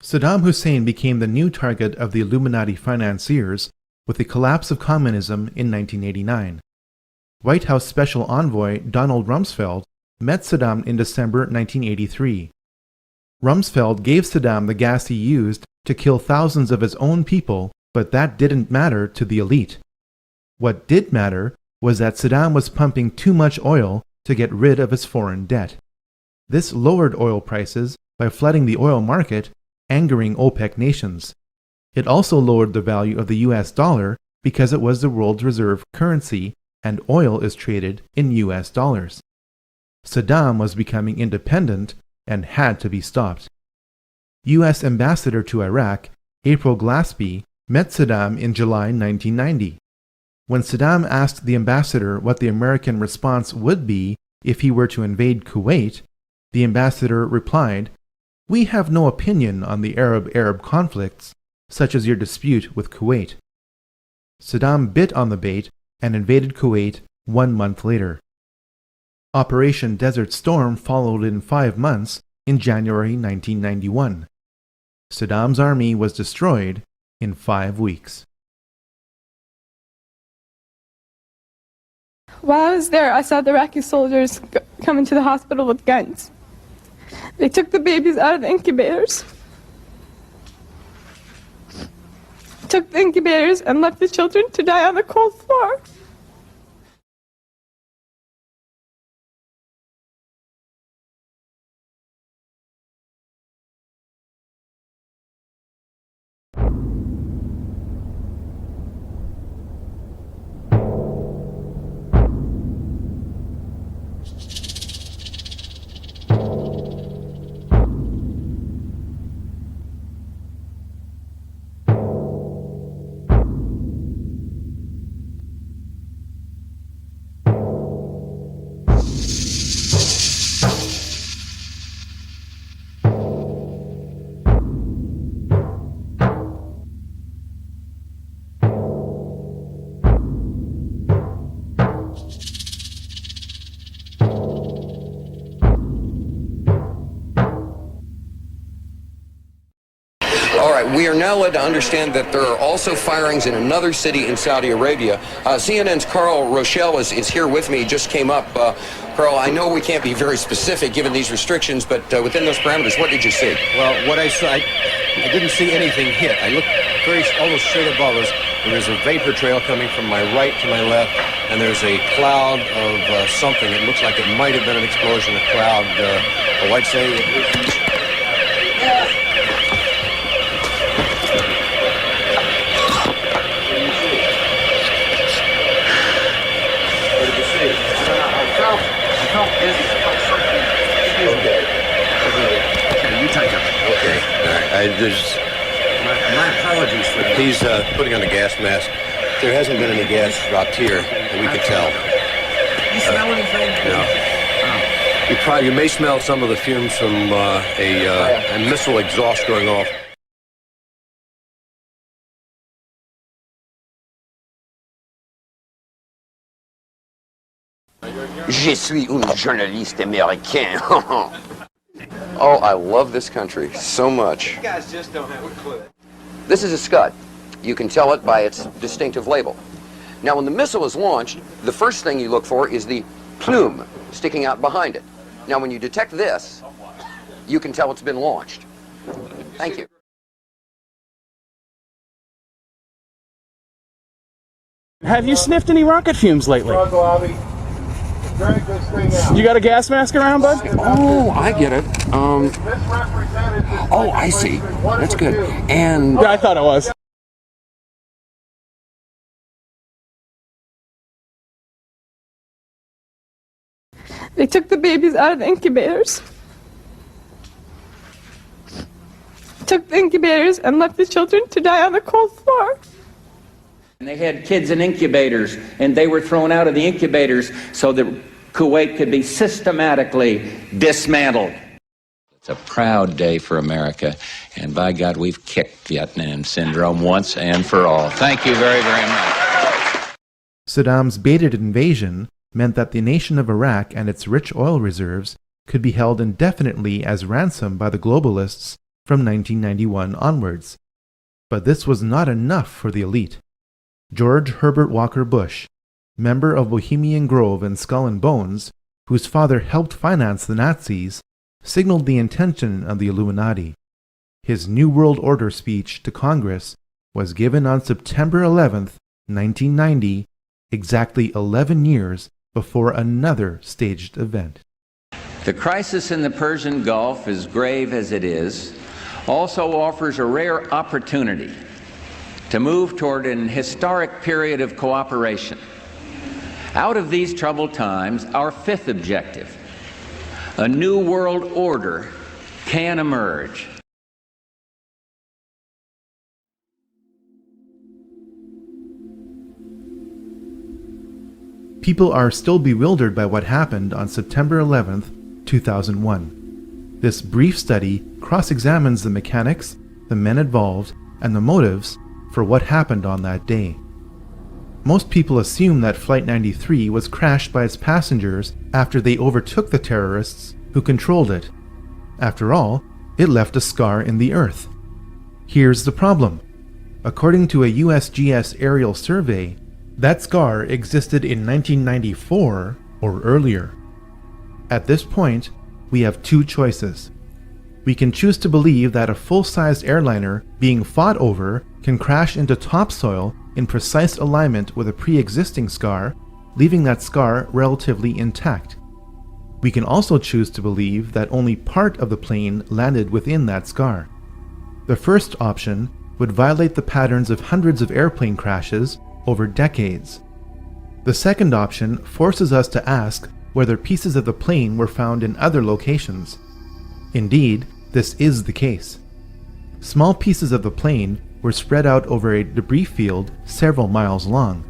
Saddam Hussein became the new target of the Illuminati financiers with the collapse of communism in 1989. White House Special Envoy Donald Rumsfeld met Saddam in December 1983. Rumsfeld gave Saddam the gas he used to kill thousands of his own people, but that didn't matter to the elite. What did matter was that Saddam was pumping too much oil to get rid of his foreign debt. This lowered oil prices by flooding the oil market, angering OPEC nations. It also lowered the value of the US dollar because it was the world's reserve currency and oil is traded in US dollars. Saddam was becoming independent and had to be stopped. US Ambassador to Iraq, April Glaspie, met Saddam in July 1990. When Saddam asked the ambassador what the American response would be if he were to invade Kuwait, the ambassador replied, "We have no opinion on the Arab-Arab conflicts, such as your dispute with Kuwait." Saddam bit on the bait and invaded Kuwait 1 month later. Operation Desert Storm followed in 5 months in January 1991. Saddam's army was destroyed in 5 weeks. While I was there, I saw the Iraqi soldiers come into the hospital with guns. They took the babies out of the incubators, and left the children to die on the cold floor. We are now led to understand that there are also firings in another city in Saudi Arabia. CNN's Carl Rochelle is here with me, just came up. Carl, I know we can't be very specific given these restrictions, but within those parameters, what did you see? Well, what I saw, I didn't see anything hit. I looked almost straight above us. There is a vapor trail coming from my right to my left, and there's a cloud of something. It looks like it might have been an explosion, a cloud. I'd say my apologies for that. He's putting on a gas mask. There hasn't been any gas dropped here that we could tell. You smell anything? No. You may smell some of the fumes from a missile exhaust going off. Je suis un journaliste américain. Oh, I love this country so much. You guys just don't have a clue. This is a Scud. You can tell it by its distinctive label. Now, when the missile is launched, the first thing you look for is the plume sticking out behind it. Now, when you detect this, you can tell it's been launched. Thank you. Have you sniffed any rocket fumes lately? You got a gas mask around, bud? Oh, I get it. Oh, I see. That's good. And yeah, I thought it was. They took the babies out of the incubators, and left the children to die on the cold floor. And they had kids in incubators, and they were thrown out of the incubators so that Kuwait could be systematically dismantled. It's a proud day for America, and by God, we've kicked Vietnam syndrome once and for all. Thank you very, very much. Saddam's baited invasion meant that the nation of Iraq and its rich oil reserves could be held indefinitely as ransom by the globalists from 1991 onwards. But this was not enough for the elite. George Herbert Walker Bush, member of Bohemian Grove and Skull and Bones, whose father helped finance the Nazis, signaled the intention of the Illuminati. His New World Order speech to Congress was given on September 11, 1990, exactly 11 years before another staged event. The crisis in the Persian Gulf, as grave as it is, also offers a rare opportunity to move toward an historic period of cooperation. Out of these troubled times, our fifth objective, a new world order, can emerge. People are still bewildered by what happened on September 11, 2001. This brief study cross-examines the mechanics, the men involved, and the motives for what happened on that day. Most people assume that Flight 93 was crashed by its passengers after they overtook the terrorists who controlled it. After all, it left a scar in the earth. Here's the problem. According to a USGS aerial survey, that scar existed in 1994 or earlier. At this point, we have two choices. We can choose to believe that a full-sized airliner being fought over can crash into topsoil in precise alignment with a pre-existing scar, leaving that scar relatively intact. We can also choose to believe that only part of the plane landed within that scar. The first option would violate the patterns of hundreds of airplane crashes over decades. The second option forces us to ask whether pieces of the plane were found in other locations. Indeed, this is the case. Small pieces of the plane were spread out over a debris field several miles long.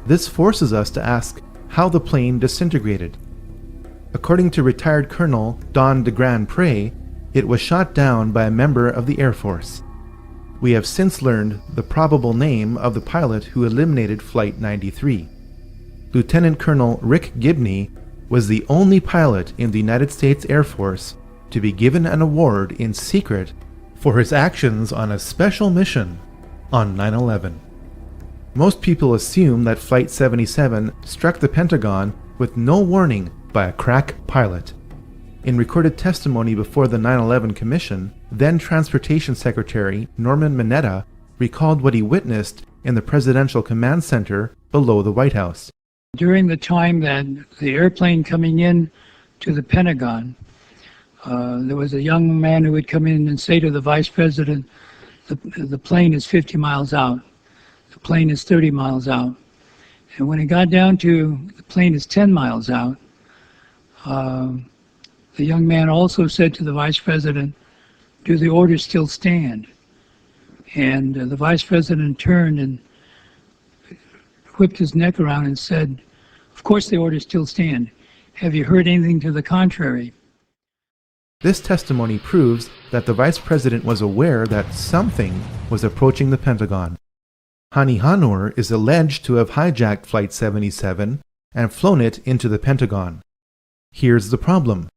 This forces us to ask how the plane disintegrated. According to retired Colonel Don de Grand Pré, it was shot down by a member of the Air Force. We have since learned the probable name of the pilot who eliminated Flight 93. Lieutenant Colonel Rick Gibney was the only pilot in the United States Air Force to be given an award in secret for his actions on a special mission on 9/11. Most people assume that Flight 77 struck the Pentagon with no warning by a crack pilot. In recorded testimony before the 9/11 Commission, then Transportation Secretary Norman Mineta recalled what he witnessed in the Presidential Command Center below the White House. During the time that the airplane coming in to the Pentagon, there was a young man who would come in and say to the Vice President, the plane is 50 miles out, the plane is 30 miles out. And when it got down to the plane is 10 miles out, the young man also said to the Vice President, do the orders still stand? And the Vice President turned and whipped his neck around and said, of course the orders still stand. Have you heard anything to the contrary? This testimony proves that the Vice President was aware that something was approaching the Pentagon. Hani Hannour is alleged to have hijacked Flight 77 and flown it into the Pentagon. Here's the problem.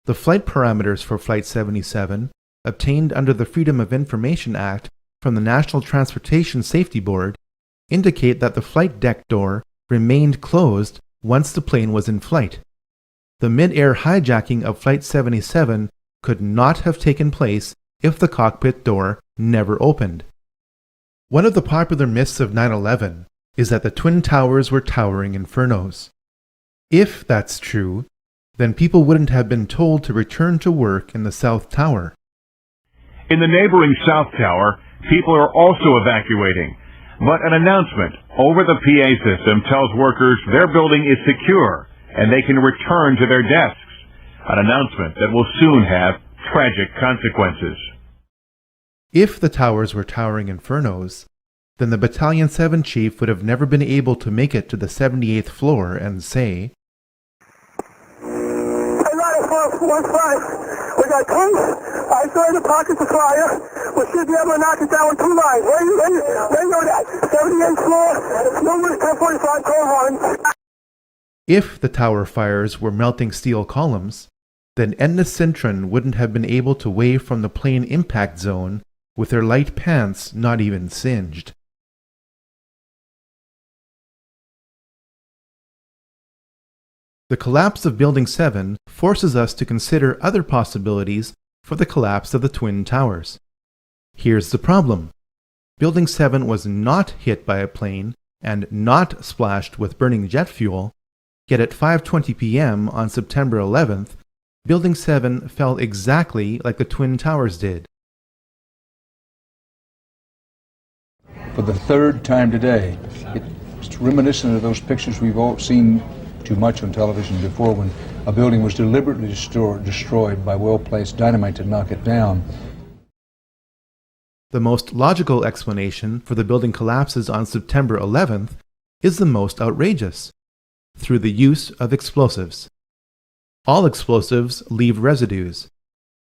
The flight parameters for Flight 77, obtained under the Freedom of Information Act from the National Transportation Safety Board, indicate that the flight deck door remained closed once the plane was in flight. The mid-air hijacking of Flight 77 could not have taken place if the cockpit door never opened. One of the popular myths of 9/11 is that the Twin Towers were towering infernos. If that's true, then people wouldn't have been told to return to work in the South Tower. In the neighboring South Tower, people are also evacuating. But an announcement over the PA system tells workers their building is secure and they can return to their desks. An announcement that will soon have tragic consequences. If the towers were towering infernos, then the Battalion 7 chief would have never been able to make it to the 78th floor and say, we got tanks. I saw the pockets of fire. We should be able to knock it down with 2 lines. Where you know that? 78th floor, numbers 1045, call 1. If the tower fires were melting steel columns, then Edna Sintron wouldn't have been able to wave from the plane impact zone with her light pants not even singed. The collapse of Building 7 forces us to consider other possibilities for the collapse of the Twin Towers. Here's the problem. Building 7 was not hit by a plane and not splashed with burning jet fuel, yet at 5:20 p.m. on September 11th, Building 7 fell exactly like the Twin Towers did. For the third time today, it's reminiscent of those pictures we've all seen too much on television before, when a building was deliberately destroyed by well-placed dynamite to knock it down. The most logical explanation for the building collapses on September 11th is the most outrageous: through the use of explosives. All explosives leave residues.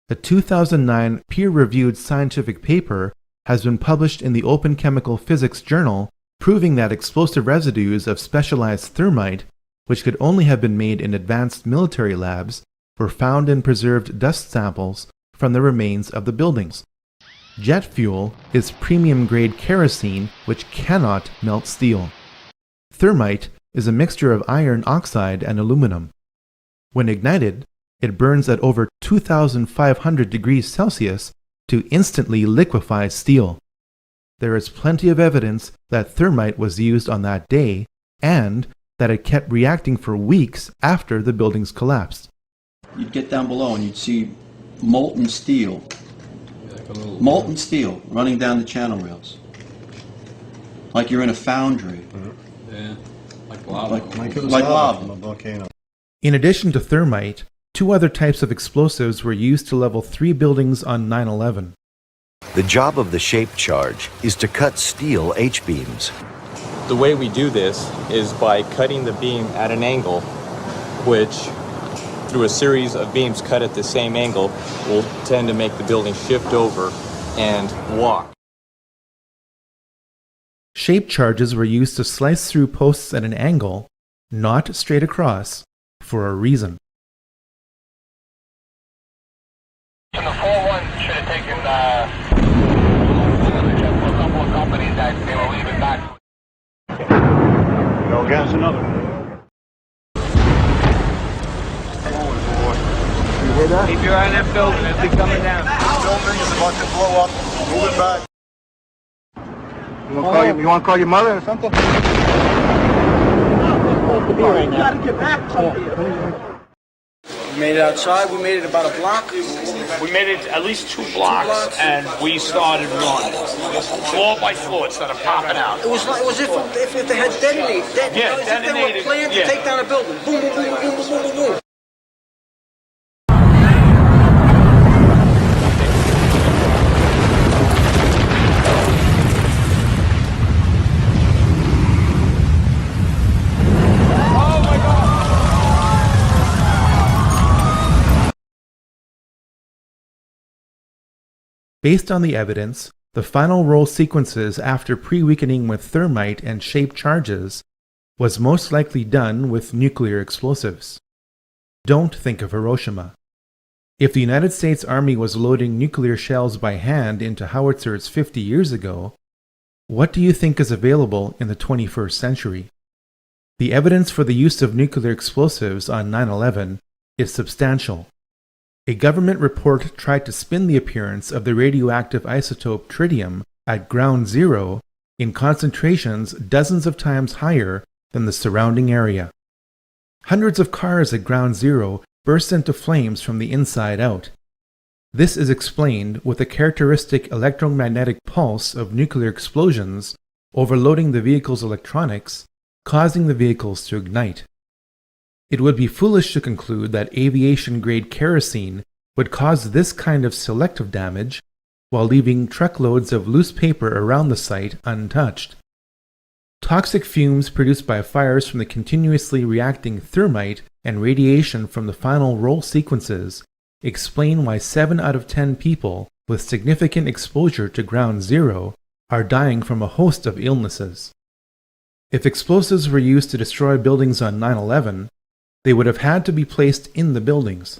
A 2009 peer-reviewed scientific paper has been published in the Open Chemical Physics Journal proving that explosive residues of specialized thermite, which could only have been made in advanced military labs, were found in preserved dust samples from the remains of the buildings. Jet fuel is premium-grade kerosene which cannot melt steel. Thermite is a mixture of iron oxide and aluminum. When ignited, it burns at over 2,500 degrees Celsius to instantly liquefy steel. There is plenty of evidence that thermite was used on that day and that it kept reacting for weeks after the buildings collapsed. You'd get down below and you'd see molten steel running down the channel rails, like you're in a foundry. Yeah, like lava. Like lava. From a volcano. In addition to thermite, two other types of explosives were used to level 3 buildings on 9/11. The job of the shape charge is to cut steel H-beams. The way we do this is by cutting the beam at an angle, which, through a series of beams cut at the same angle, will tend to make the building shift over and walk. Shape charges were used to slice through posts at an angle, not straight across, for a reason. And the 4-1 should have taken a couple of companies that they were leaving back. Go against another. You hear that? Keep your eye on that building as they're coming down. Building is about to blow up. Moving back. You want to call your mother or something? You got to get back from here. We made it outside. We made it about a block. We made it at least 2 blocks, and we started running. Floor by floor, it started popping out. It was if they had detonated. Yeah, if they were planned to take down a building. Boom, boom, boom, boom, boom, boom, boom. Based on the evidence, the final roll sequences after pre-weakening with thermite and shape charges was most likely done with nuclear explosives. Don't think of Hiroshima. If the United States Army was loading nuclear shells by hand into howitzers 50 years ago, what do you think is available in the 21st century? The evidence for the use of nuclear explosives on 9/11 is substantial. A government report tried to spin the appearance of the radioactive isotope tritium at ground zero in concentrations dozens of times higher than the surrounding area. Hundreds of cars at ground zero burst into flames from the inside out. This is explained with the characteristic electromagnetic pulse of nuclear explosions overloading the vehicle's electronics, causing the vehicles to ignite. It would be foolish to conclude that aviation-grade kerosene would cause this kind of selective damage while leaving truckloads of loose paper around the site untouched. Toxic fumes produced by fires from the continuously reacting thermite and radiation from the final roll sequences explain why 7 out of 10 people with significant exposure to ground zero are dying from a host of illnesses. If explosives were used to destroy buildings on 9/11, they would have had to be placed in the buildings.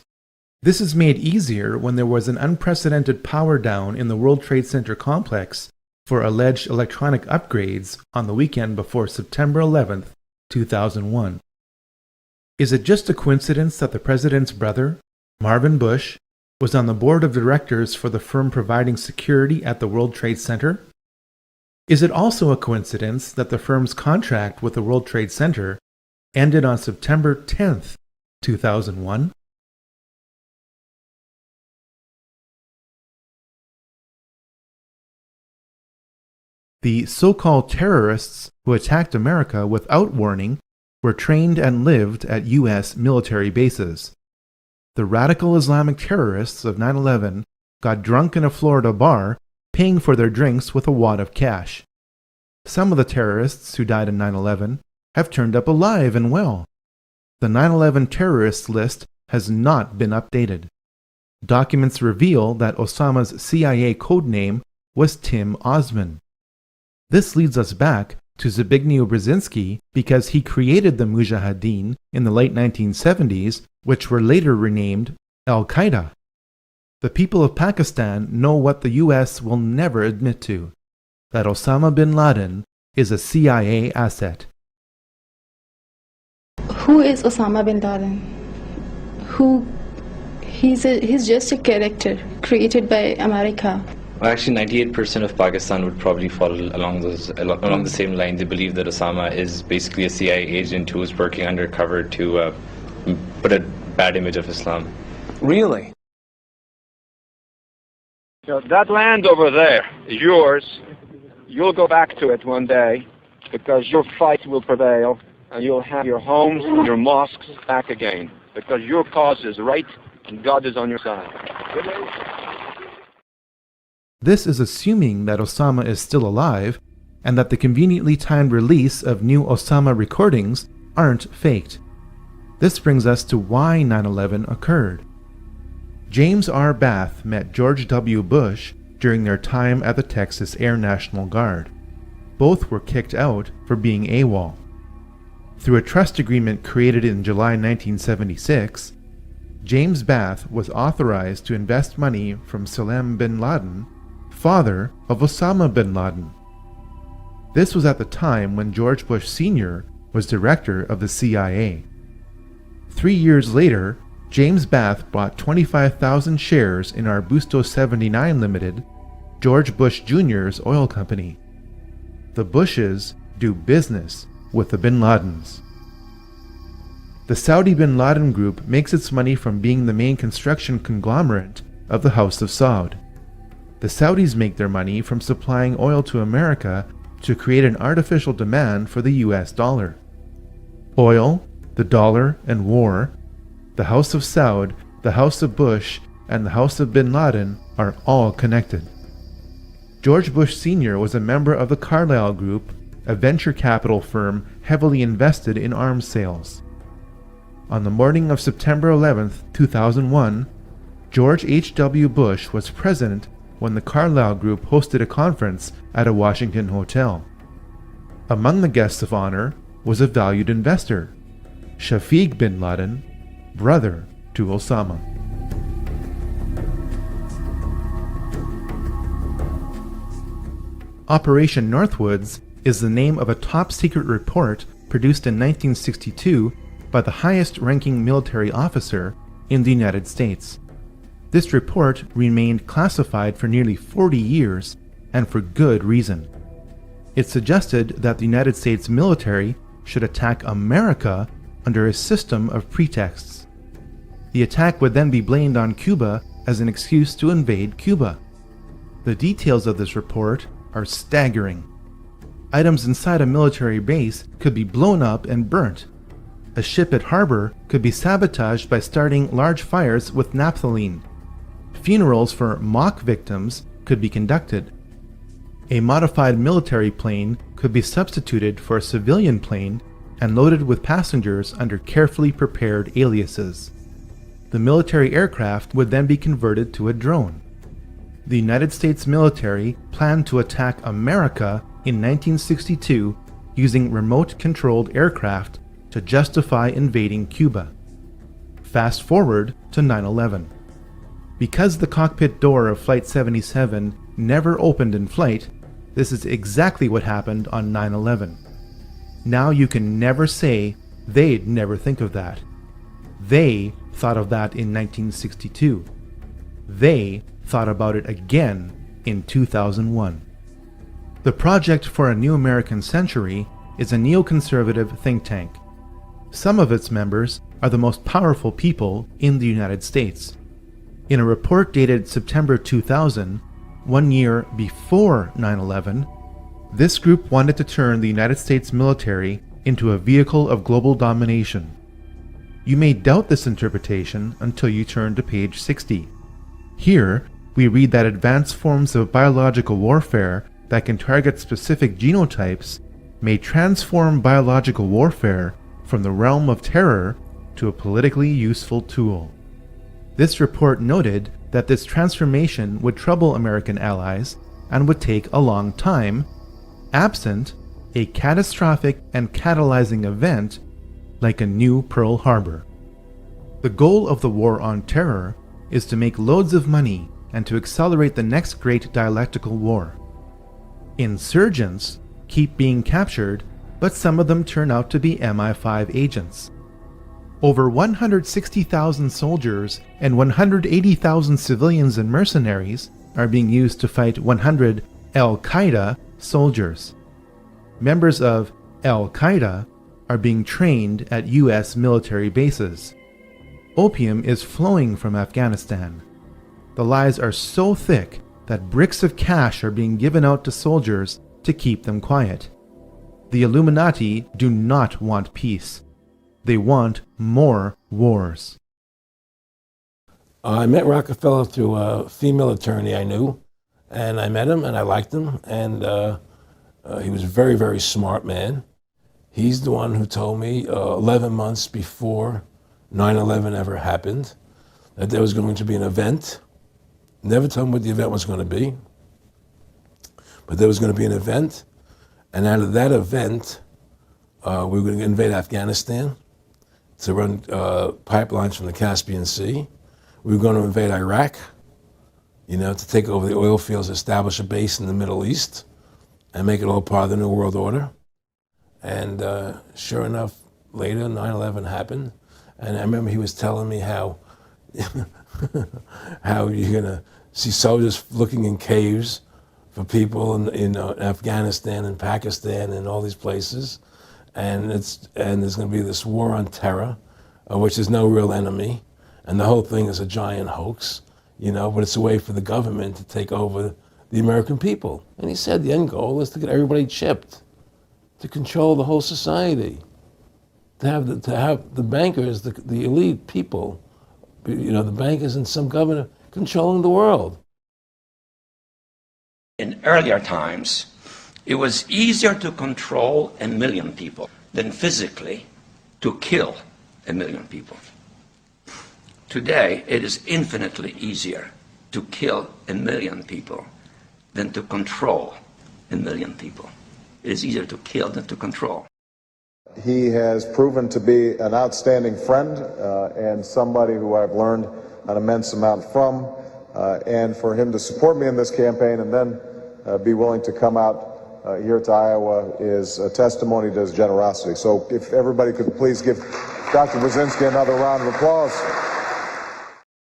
This is made easier when there was an unprecedented power down in the World Trade Center complex for alleged electronic upgrades on the weekend before September 11, 2001. Is it just a coincidence that the president's brother, Marvin Bush, was on the board of directors for the firm providing security at the World Trade Center? Is it also a coincidence that the firm's contract with the World Trade Center ended on September 10, 2001? The so-called terrorists who attacked America without warning were trained and lived at U.S. military bases. The radical Islamic terrorists of 9/11 got drunk in a Florida bar, paying for their drinks with a wad of cash. Some of the terrorists who died in 9/11 have turned up alive and well. The 9/11 terrorists list has not been updated. Documents reveal that Osama's CIA codename was Tim Osman. This leads us back to Zbigniew Brzezinski because he created the Mujahideen in the late 1970s, which were later renamed Al-Qaeda. The people of Pakistan know what the US will never admit to, that Osama bin Laden is a CIA asset. Who is Osama bin Laden? He's just a character created by America. Well, actually, 98% of Pakistan would probably fall along the same line. They believe that Osama is basically a CIA agent who is working undercover to put a bad image of Islam. Really? That land over there is yours. You'll go back to it one day because your fight will prevail and you'll have your homes and your mosques back again because your cause is right and God is on your side. This is assuming that Osama is still alive and that the conveniently timed release of new Osama recordings aren't faked. This brings us to why 9/11 occurred. James R. Bath met George W. Bush during their time at the Texas Air National Guard. Both were kicked out for being AWOL. Through a trust agreement created in July 1976, James Bath was authorized to invest money from Salem bin Laden, father of Osama bin Laden. This was at the time when George Bush Sr. was director of the CIA. 3 years later, James Bath bought 25,000 shares in Arbusto 79 Limited, George Bush Jr.'s oil company. The Bushes do business with the bin Ladens. The Saudi bin Laden Group makes its money from being the main construction conglomerate of the House of Saud. The Saudis make their money from supplying oil to America to create an artificial demand for the US dollar. Oil, the dollar, and war, the House of Saud, the House of Bush, and the House of bin Laden are all connected. George Bush Sr. was a member of the Carlyle Group, a venture capital firm heavily invested in arms sales. On the morning of September 11, 2001, George H.W. Bush was president when the Carlyle Group hosted a conference at a Washington hotel. Among the guests of honor was a valued investor, Shafiq bin Laden, brother to Osama. Operation Northwoods is the name of a top-secret report produced in 1962 by the highest-ranking military officer in the United States. This report remained classified for nearly 40 years, and for good reason. It suggested that the United States military should attack America under a system of pretexts. The attack would then be blamed on Cuba as an excuse to invade Cuba. The details of this report are staggering. Items inside a military base could be blown up and burnt. A ship at harbor could be sabotaged by starting large fires with naphthalene. Funerals for mock victims could be conducted. A modified military plane could be substituted for a civilian plane and loaded with passengers under carefully prepared aliases. The military aircraft would then be converted to a drone. The United States military planned to attack America in 1962 using remote-controlled aircraft to justify invading Cuba. Fast forward to 9/11. Because the cockpit door of Flight 77 never opened in flight, this is exactly what happened on 9/11. Now you can never say they'd never think of that. They thought of that in 1962. They thought about it again in 2001. The Project for a New American Century is a neoconservative think tank. Some of its members are the most powerful people in the United States. In a report dated September 2000, 1 year before 9/11, this group wanted to turn the United States military into a vehicle of global domination. You may doubt this interpretation until you turn to page 60. Here, we read that advanced forms of biological warfare that can target specific genotypes may transform biological warfare from the realm of terror to a politically useful tool. This report noted that this transformation would trouble American allies and would take a long time, absent a catastrophic and catalyzing event like a new Pearl Harbor. The goal of the war on terror is to make loads of money and to accelerate the next great dialectical war. Insurgents keep being captured, but some of them turn out to be MI5 agents. Over 160,000 soldiers and 180,000 civilians and mercenaries are being used to fight 100 Al-Qaeda soldiers. Members of Al-Qaeda are being trained at US military bases. Opium is flowing from Afghanistan. The lies are so thick that bricks of cash are being given out to soldiers to keep them quiet. The Illuminati do not want peace. They want more wars. I met Rockefeller through a female attorney I knew, and I met him and I liked him, and he was a very, very smart man. He's the one who told me 11 months before 9/11 ever happened that there was going to be an event. Never told me what the event was going to be, but there was going to be an event, and out of that event, we were going to invade Afghanistan to run pipelines from the Caspian Sea. We were going to invade Iraq, to take over the oil fields, establish a base in the Middle East, and make it all part of the New World Order. And sure enough, later, 9/11 happened. And I remember he was telling me how you're going to see soldiers looking in caves for people in Afghanistan and Pakistan and all these places. And there's going to be this war on terror, which is no real enemy. And the whole thing is a giant hoax, but it's a way for the government to take over the American people. And he said the end goal is to get everybody chipped, to control the whole society, to have the bankers, the elite people, the bankers and some governor controlling the world. In earlier times, it was easier to control 1 million people than physically to kill 1 million people. Today, it is infinitely easier to kill 1 million people than to control 1 million people. It is easier to kill than to control. He has proven to be an outstanding friend and somebody who I've learned an immense amount from, and for him to support me in this campaign and then be willing to come out here to Iowa is a testimony to his generosity. So if everybody could please give Dr. Brzezinski another round of applause.